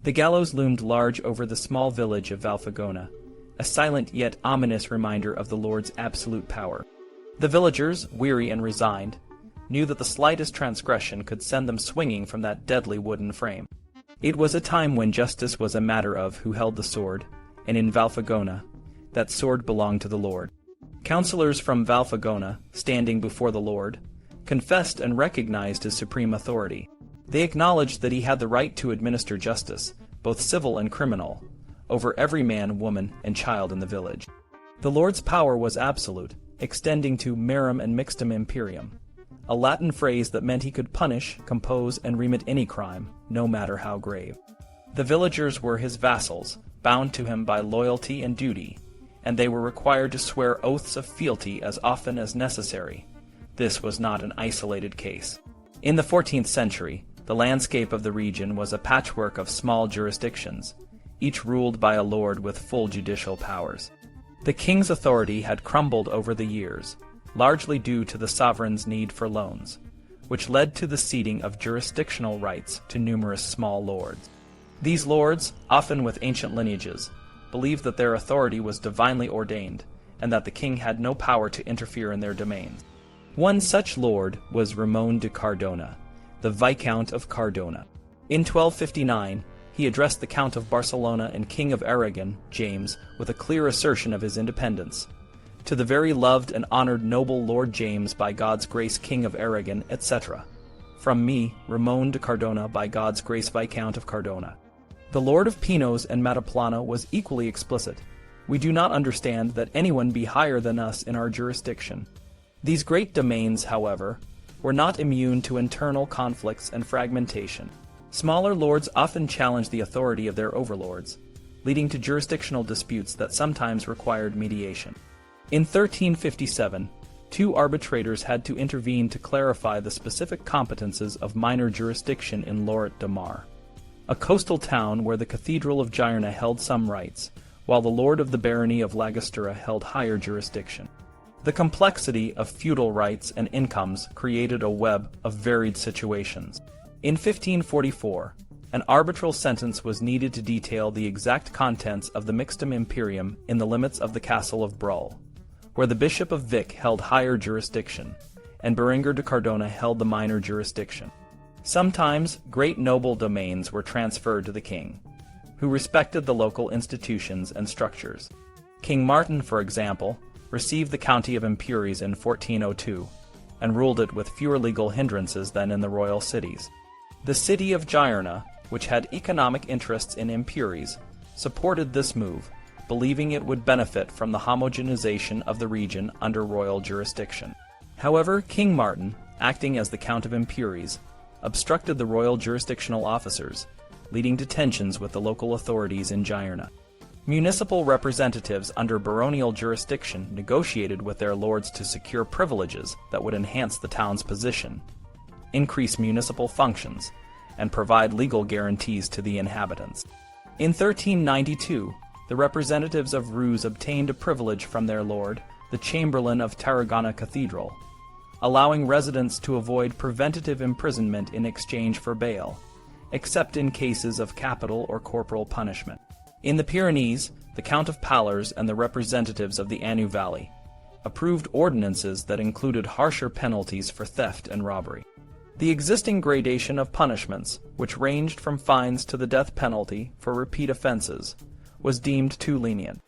The gallows loomed large over the small village of Valfagona, a silent yet ominous reminder of the Lord's absolute power. The villagers, weary and resigned, knew that the slightest transgression could send them swinging from that deadly wooden frame. It was a time when justice was a matter of who held the sword, and in Valfagona, that sword belonged to the Lord. Counselors from Valfagona, standing before the Lord, confessed and recognized his supreme authority. They acknowledged that he had the right to administer justice, both civil and criminal, over every man, woman, and child in the village. The Lord's power was absolute, extending to merum and mixtum imperium, a Latin phrase that meant he could punish, compose, and remit any crime, no matter how grave. The villagers were his vassals, bound to him by loyalty and duty, and they were required to swear oaths of fealty as often as necessary. This was not an isolated case. In the 14th century, the landscape of the region was a patchwork of small jurisdictions, each ruled by a lord with full judicial powers. The king's authority had crumbled over the years, largely due to the sovereign's need for loans, which led to the ceding of jurisdictional rights to numerous small lords. These lords, often with ancient lineages, believed that their authority was divinely ordained, and that the king had no power to interfere in their domains. One such lord was Ramon de Cardona, the Viscount of Cardona. In 1259, he addressed the Count of Barcelona and King of Aragon, James, with a clear assertion of his independence. To the very loved and honored noble Lord James, by God's grace King of Aragon, etc. From me, Ramon de Cardona, by God's grace Viscount of Cardona. The Lord of Pinos and Mataplana was equally explicit. We do not understand that anyone be higher than us in our jurisdiction. These great domains, however, were not immune to internal conflicts and fragmentation. Smaller lords often challenged the authority of their overlords, leading to jurisdictional disputes that sometimes required mediation. In 1357, two arbitrators had to intervene to clarify the specific competences of minor jurisdiction in Lloret de Mar, a coastal town where the Cathedral of Girona held some rights, while the Lord of the Barony of Lagostura held higher jurisdiction. The complexity of feudal rights and incomes created a web of varied situations. In 1544, an arbitral sentence was needed to detail the exact contents of the mixtum imperium in the limits of the castle of Brull, where the Bishop of Vic held higher jurisdiction, and Berenguer de Cardona held the minor jurisdiction. Sometimes great noble domains were transferred to the king, who respected the local institutions and structures. King Martin, for example, received the county of Impures in 1402, and ruled it with fewer legal hindrances than in the royal cities. The city of Girona, which had economic interests in Impures, supported this move, believing it would benefit from the homogenization of the region under royal jurisdiction. However, King Martin, acting as the Count of Impures, obstructed the royal jurisdictional officers, leading to tensions with the local authorities in Girona. Municipal representatives under baronial jurisdiction negotiated with their lords to secure privileges that would enhance the town's position, increase municipal functions, and provide legal guarantees to the inhabitants. In 1392, the representatives of Ruse obtained a privilege from their lord, the Chamberlain of Tarragona Cathedral, allowing residents to avoid preventative imprisonment in exchange for bail, except in cases of capital or corporal punishment. In the Pyrenees, the Count of Pallars and the representatives of the Anjou Valley approved ordinances that included harsher penalties for theft and robbery. The existing gradation of punishments, which ranged from fines to the death penalty for repeat offenses, was deemed too lenient.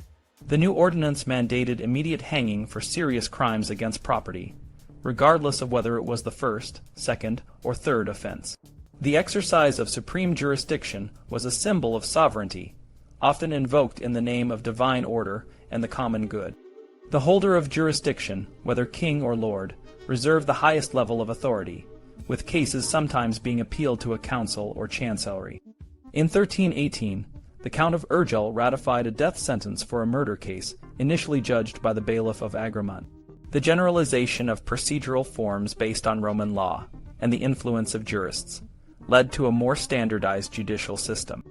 The new ordinance mandated immediate hanging for serious crimes against property, regardless of whether it was the first, second, or third offense. The exercise of supreme jurisdiction was a symbol of sovereignty, often invoked in the name of divine order and the common good. The holder of jurisdiction, whether king or lord, reserved the highest level of authority, with cases sometimes being appealed to a council or chancellery. In 1318, the Count of Urgell ratified a death sentence for a murder case initially judged by the bailiff of Agramunt. The generalization of procedural forms based on Roman law, and the influence of jurists, led to a more standardized judicial system.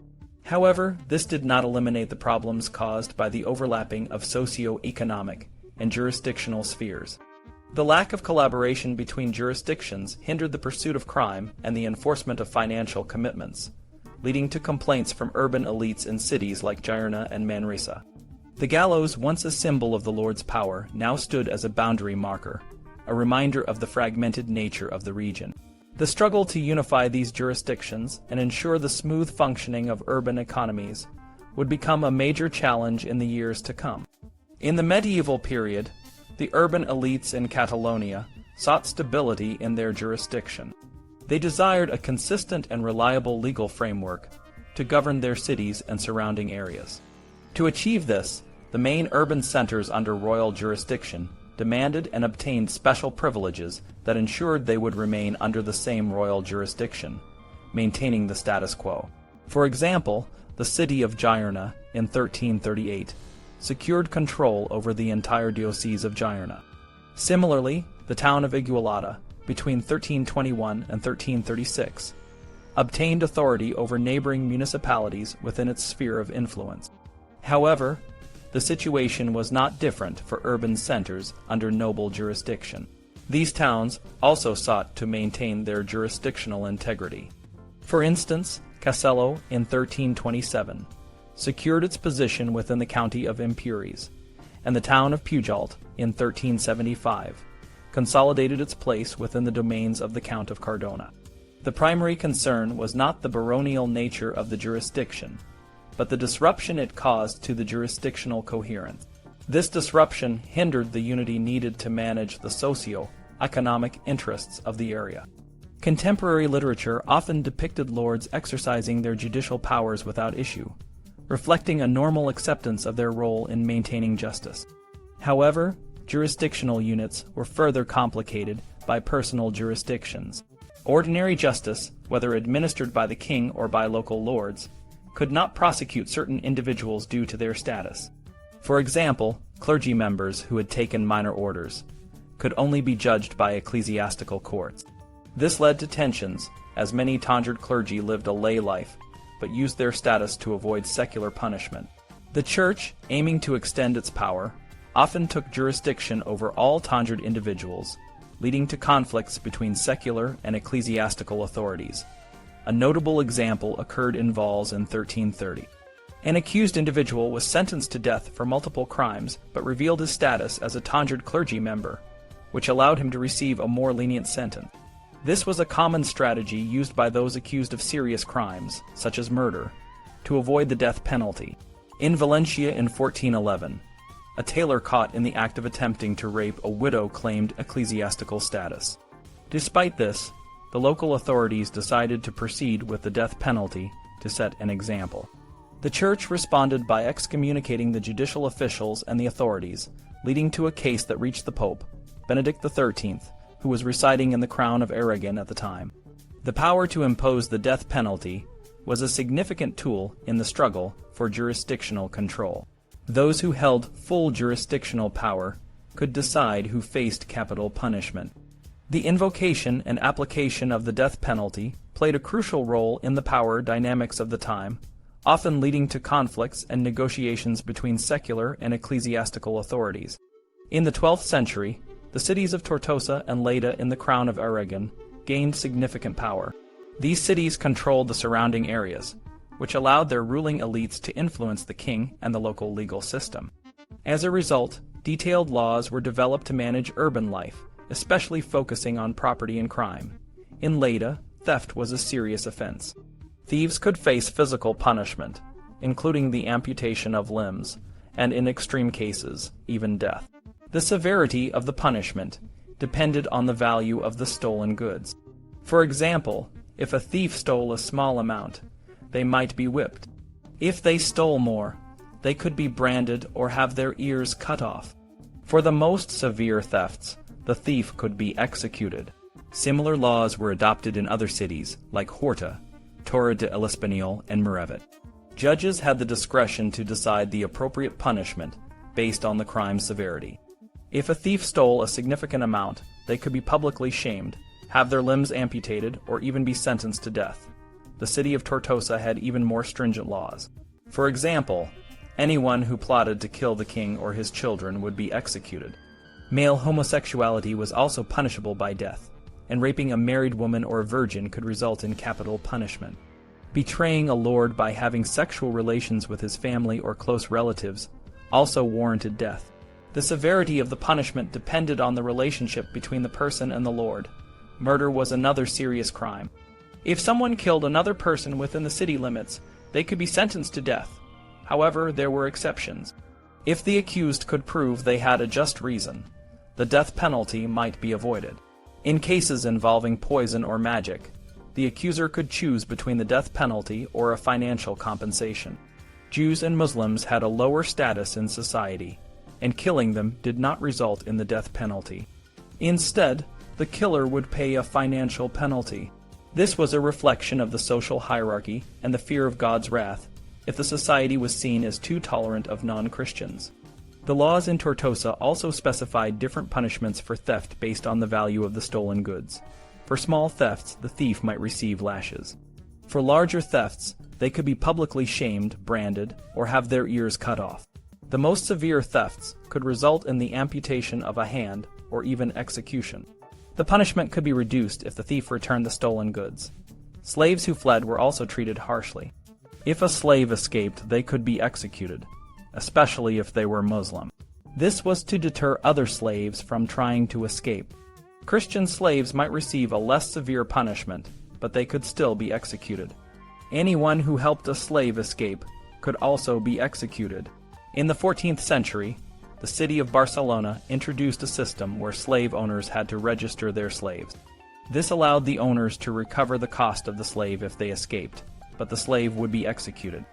However, this did not eliminate the problems caused by the overlapping of socio-economic and jurisdictional spheres. The lack of collaboration between jurisdictions hindered the pursuit of crime and the enforcement of financial commitments, leading to complaints from urban elites in cities like Girona and Manresa. The gallows, once a symbol of the Lord's power, now stood as a boundary marker, a reminder of the fragmented nature of the region. The struggle to unify these jurisdictions and ensure the smooth functioning of urban economies would become a major challenge in the years to come. In the medieval period, the urban elites in Catalonia sought stability in their jurisdiction. They desired a consistent and reliable legal framework to govern their cities and surrounding areas. To achieve this, the main urban centers under royal jurisdiction demanded and obtained special privileges that ensured they would remain under the same royal jurisdiction, maintaining the status quo. For example, the city of Girona in 1338 secured control over the entire diocese of Girona. Similarly, the town of Igualada, between 1321 and 1336, obtained authority over neighboring municipalities within its sphere of influence. However, the situation was not different for urban centers under noble jurisdiction. These towns also sought to maintain their jurisdictional integrity. For instance, Castello in 1327 secured its position within the county of Impures, and the town of Pujalt in 1375 consolidated its place within the domains of the Count of Cardona. The primary concern was not the baronial nature of the jurisdiction, but the disruption it caused to the jurisdictional coherence. This disruption hindered the unity needed to manage the socio-economic interests of the area. Contemporary literature often depicted lords exercising their judicial powers without issue, reflecting a normal acceptance of their role in maintaining justice. However, jurisdictional units were further complicated by personal jurisdictions. Ordinary justice, whether administered by the king or by local lords, could not prosecute certain individuals due to their status. For example, clergy members who had taken minor orders could only be judged by ecclesiastical courts. This led to tensions, as many tonsured clergy lived a lay life, but used their status to avoid secular punishment. The Church, aiming to extend its power, often took jurisdiction over all tonsured individuals, leading to conflicts between secular and ecclesiastical authorities. A notable example occurred in Valls in 1330. An accused individual was sentenced to death for multiple crimes, but revealed his status as a tonsured clergy member, which allowed him to receive a more lenient sentence. This was a common strategy used by those accused of serious crimes, such as murder, to avoid the death penalty. In Valencia in 1411, a tailor caught in the act of attempting to rape a widow claimed ecclesiastical status. Despite this, the local authorities decided to proceed with the death penalty to set an example. The Church responded by excommunicating the judicial officials and the authorities, leading to a case that reached the Pope, Benedict XIII, who was residing in the Crown of Aragon at the time. The power to impose the death penalty was a significant tool in the struggle for jurisdictional control. Those who held full jurisdictional power could decide who faced capital punishment. The invocation and application of the death penalty played a crucial role in the power dynamics of the time, often leading to conflicts and negotiations between secular and ecclesiastical authorities. In the 12th century, the cities of Tortosa and Lleida in the Crown of Aragon gained significant power. These cities controlled the surrounding areas, which allowed their ruling elites to influence the king and the local legal system. As a result, detailed laws were developed to manage urban life, especially focusing on property and crime. In Lleida, theft was a serious offense. Thieves could face physical punishment, including the amputation of limbs, and in extreme cases, even death. The severity of the punishment depended on the value of the stolen goods. For example, if a thief stole a small amount, they might be whipped. If they stole more, they could be branded or have their ears cut off. For the most severe thefts, the thief could be executed. Similar laws were adopted in other cities, like Horta, Torre de el Espanyol, and Merevet. Judges had the discretion to decide the appropriate punishment based on the crime's severity. If a thief stole a significant amount, they could be publicly shamed, have their limbs amputated, or even be sentenced to death. The city of Tortosa had even more stringent laws. For example, anyone who plotted to kill the king or his children would be executed. Male homosexuality was also punishable by death, and raping a married woman or a virgin could result in capital punishment. Betraying a lord by having sexual relations with his family or close relatives also warranted death. The severity of the punishment depended on the relationship between the person and the lord. Murder was another serious crime. If someone killed another person within the city limits, they could be sentenced to death. However, there were exceptions. If the accused could prove they had a just reason, the death penalty might be avoided. In cases involving poison or magic, the accuser could choose between the death penalty or a financial compensation. Jews and Muslims had a lower status in society, and killing them did not result in the death penalty. Instead, the killer would pay a financial penalty. This was a reflection of the social hierarchy and the fear of God's wrath if the society was seen as too tolerant of non-Christians. The laws in Tortosa also specified different punishments for theft based on the value of the stolen goods. For small thefts, the thief might receive lashes. For larger thefts, they could be publicly shamed, branded, or have their ears cut off. The most severe thefts could result in the amputation of a hand or even execution. The punishment could be reduced if the thief returned the stolen goods. Slaves who fled were also treated harshly. If a slave escaped, they could be executed, especially if they were Muslim. This was to deter other slaves from trying to escape. Christian slaves might receive a less severe punishment, but they could still be executed. Anyone who helped a slave escape could also be executed. In the 14th century, the city of Barcelona introduced a system where slave owners had to register their slaves. This allowed the owners to recover the cost of the slave if they escaped, but the slave would be executed.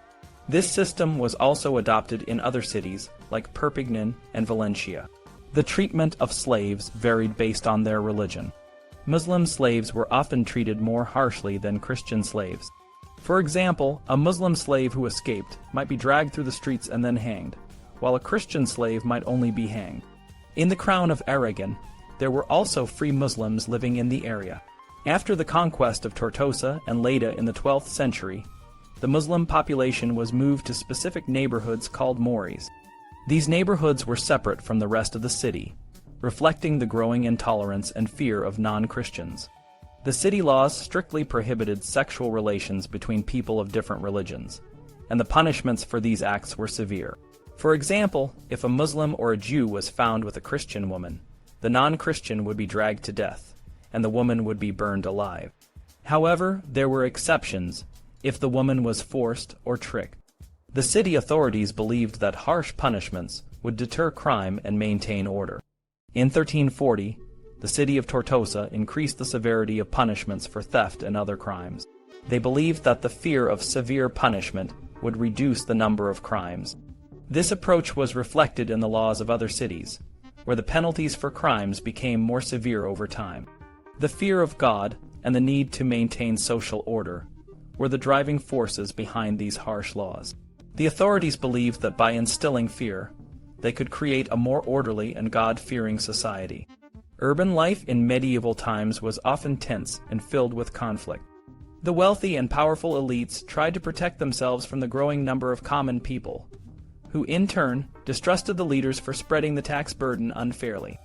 This system was also adopted in other cities like Perpignan and Valencia. The treatment of slaves varied based on their religion. Muslim slaves were often treated more harshly than Christian slaves. For example, a Muslim slave who escaped might be dragged through the streets and then hanged, while a Christian slave might only be hanged. In the Crown of Aragon, there were also free Muslims living in the area. After the conquest of Tortosa and Lleida in the 12th century, the Muslim population was moved to specific neighborhoods called mories. These neighborhoods were separate from the rest of the city, reflecting the growing intolerance and fear of non-Christians. The city laws strictly prohibited sexual relations between people of different religions, and the punishments for these acts were severe. For example, if a Muslim or a Jew was found with a Christian woman, the non-Christian would be dragged to death, and the woman would be burned alive. However, there were exceptions if the woman was forced or tricked. The city authorities believed that harsh punishments would deter crime and maintain order. In 1340, the city of Tortosa increased the severity of punishments for theft and other crimes. They believed that the fear of severe punishment would reduce the number of crimes. This approach was reflected in the laws of other cities, where the penalties for crimes became more severe over time. The fear of God and the need to maintain social order were the driving forces behind these harsh laws. The authorities believed that by instilling fear, they could create a more orderly and God-fearing society. Urban life in medieval times was often tense and filled with conflict. The wealthy and powerful elites tried to protect themselves from the growing number of common people, who in turn distrusted the leaders for spreading the tax burden unfairly.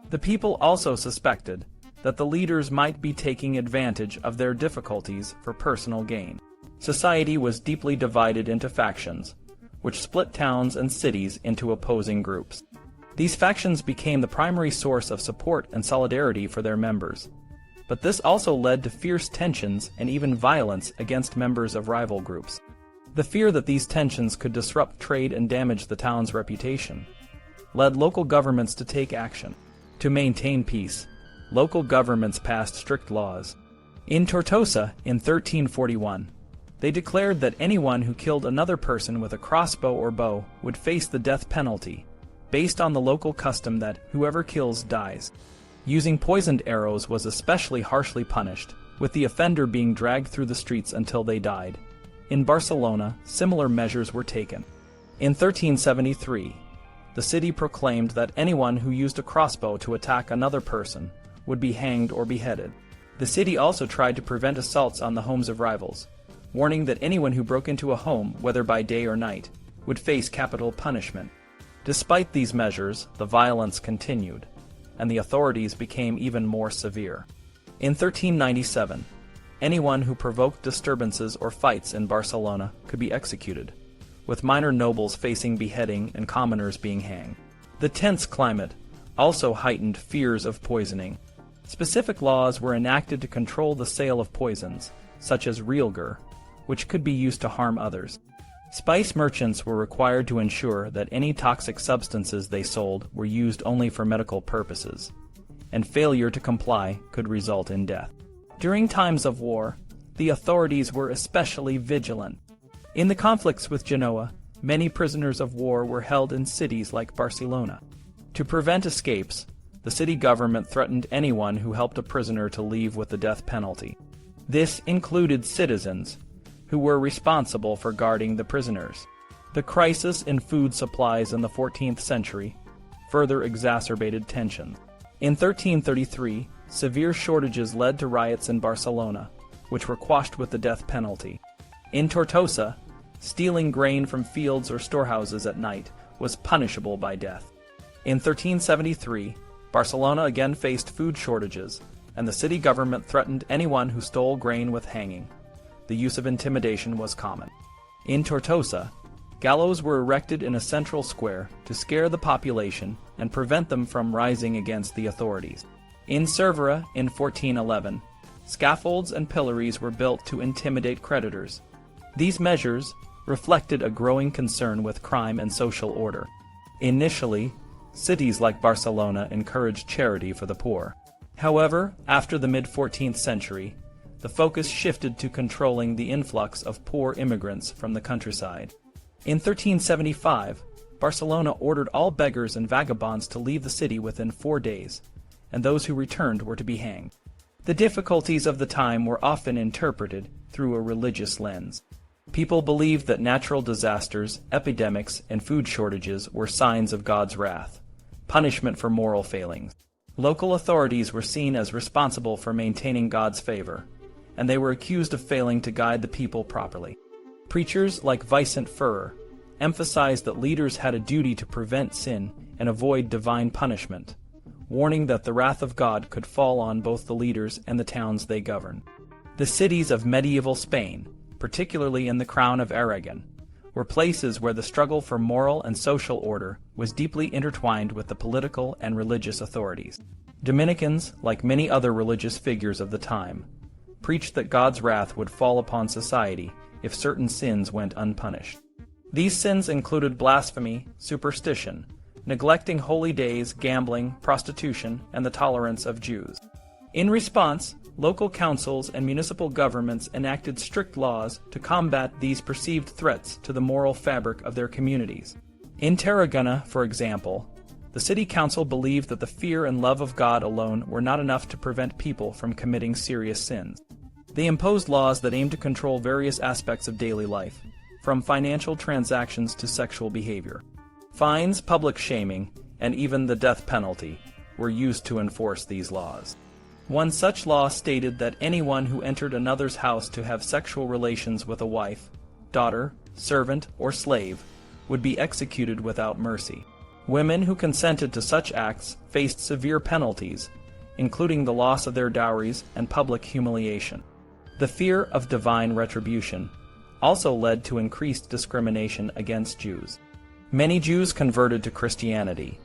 The people also suspected that the leaders might be taking advantage of their difficulties for personal gain. Society was deeply divided into factions, which split towns and cities into opposing groups. These factions became the primary source of support and solidarity for their members. But this also led to fierce tensions and even violence against members of rival groups. The fear that these tensions could disrupt trade and damage the town's reputation led local governments to take action. To maintain peace, local governments passed strict laws. In Tortosa, in 1341, they declared that anyone who killed another person with a crossbow or bow would face the death penalty, based on the local custom that whoever kills dies. Using poisoned arrows was especially harshly punished, with the offender being dragged through the streets until they died. In Barcelona, similar measures were taken. In 1373, the city proclaimed that anyone who used a crossbow to attack another person would be hanged or beheaded. The city also tried to prevent assaults on the homes of rivals, warning that anyone who broke into a home, whether by day or night, would face capital punishment. Despite these measures, the violence continued, and the authorities became even more severe. In 1397, Anyone who provoked disturbances or fights in Barcelona could be executed, with minor nobles facing beheading and commoners being hanged. The tense climate also heightened fears of poisoning. Specific laws were enacted to control the sale of poisons, such as realgar, which could be used to harm others. Spice merchants were required to ensure that any toxic substances they sold were used only for medical purposes, and failure to comply could result in death. During times of war, the authorities were especially vigilant. In the conflicts with Genoa, many prisoners of war were held in cities like Barcelona. To prevent escapes, the city government threatened anyone who helped a prisoner to leave with the death penalty. This included citizens, who were responsible for guarding the prisoners. The crisis in food supplies in the 14th century further exacerbated tensions. In 1333, severe shortages led to riots in Barcelona, which were quashed with the death penalty. In Tortosa, stealing grain from fields or storehouses at night was punishable by death. In 1373, Barcelona again faced food shortages, and the city government threatened anyone who stole grain with hanging. The use of intimidation was common. In Tortosa, gallows were erected in a central square to scare the population and prevent them from rising against the authorities. In Cervera, in 1411, scaffolds and pillories were built to intimidate creditors. These measures reflected a growing concern with crime and social order. Initially, cities like Barcelona encouraged charity for the poor. However, after the mid-14th century, the focus shifted to controlling the influx of poor immigrants from the countryside. In 1375, Barcelona ordered all beggars and vagabonds to leave the city within 4 days, and those who returned were to be hanged. The difficulties of the time were often interpreted through a religious lens. People believed that natural disasters, epidemics, and food shortages were signs of God's wrath, punishment for moral failings. Local authorities were seen as responsible for maintaining God's favor, and they were accused of failing to guide the people properly. Preachers like Vicent Ferrer emphasized that leaders had a duty to prevent sin and avoid divine punishment, warning that the wrath of God could fall on both the leaders and the towns they governed. The cities of medieval Spain, particularly in the Crown of Aragon, were places where the struggle for moral and social order was deeply intertwined with the political and religious authorities. Dominicans, like many other religious figures of the time, preached that God's wrath would fall upon society if certain sins went unpunished. These sins included blasphemy, superstition, neglecting holy days, gambling, prostitution, and the tolerance of Jews. In response, local councils and municipal governments enacted strict laws to combat these perceived threats to the moral fabric of their communities. In Tarragona, for example, the city council believed that the fear and love of God alone were not enough to prevent people from committing serious sins. They imposed laws that aimed to control various aspects of daily life, from financial transactions to sexual behavior. Fines, public shaming, and even the death penalty were used to enforce these laws. One such law stated that anyone who entered another's house to have sexual relations with a wife, daughter, servant, or slave would be executed without mercy. Women who consented to such acts faced severe penalties, including the loss of their dowries and public humiliation. The fear of divine retribution also led to increased discrimination against Jews. Many Jews converted to Christianity,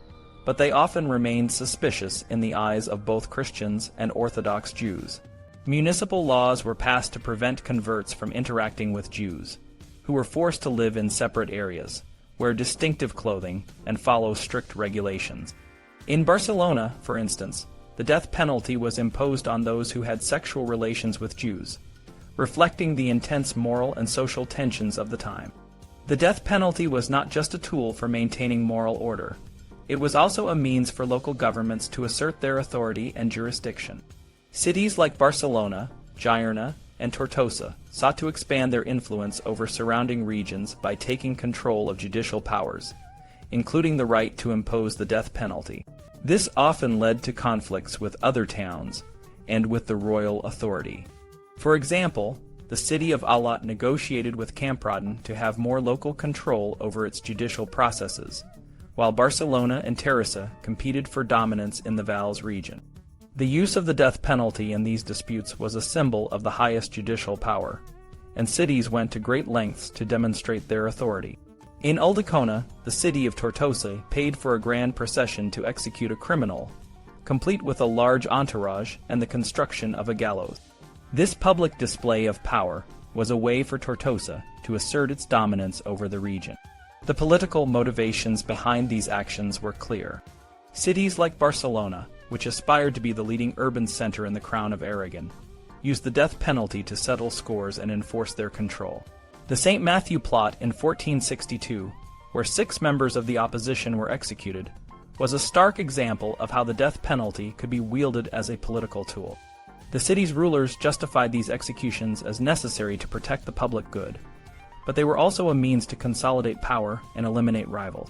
but they often remained suspicious in the eyes of both Christians and Orthodox Jews. Municipal laws were passed to prevent converts from interacting with Jews, who were forced to live in separate areas, wear distinctive clothing, and follow strict regulations. In Barcelona, for instance, the death penalty was imposed on those who had sexual relations with Jews, reflecting the intense moral and social tensions of the time. The death penalty was not just a tool for maintaining moral order. It was also a means for local governments to assert their authority and jurisdiction. Cities like Barcelona, Girona, and Tortosa sought to expand their influence over surrounding regions by taking control of judicial powers, including the right to impose the death penalty. This often led to conflicts with other towns and with the royal authority. For example, the city of Alat negotiated with Camprodon to have more local control over its judicial processes, while Barcelona and Terrassa competed for dominance in the Valls region. The use of the death penalty in these disputes was a symbol of the highest judicial power, and cities went to great lengths to demonstrate their authority. In Ulldecona, the city of Tortosa paid for a grand procession to execute a criminal, complete with a large entourage and the construction of a gallows. This public display of power was a way for Tortosa to assert its dominance over the region. The political motivations behind these actions were clear. Cities like Barcelona, which aspired to be the leading urban center in the Crown of Aragon, used the death penalty to settle scores and enforce their control. The St. Matthew plot in 1462, where 6 members of the opposition were executed, was a stark example of how the death penalty could be wielded as a political tool. The city's rulers justified these executions as necessary to protect the public good, but they were also a means to consolidate power and eliminate rivals.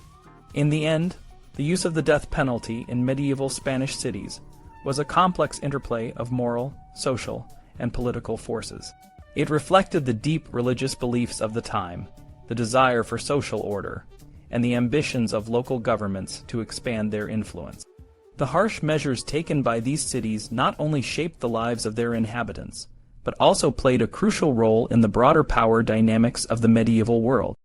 In the end, the use of the death penalty in medieval Spanish cities was a complex interplay of moral, social, and political forces. It reflected the deep religious beliefs of the time, the desire for social order, and the ambitions of local governments to expand their influence. The harsh measures taken by these cities not only shaped the lives of their inhabitants, but also played a crucial role in the broader power dynamics of the medieval world.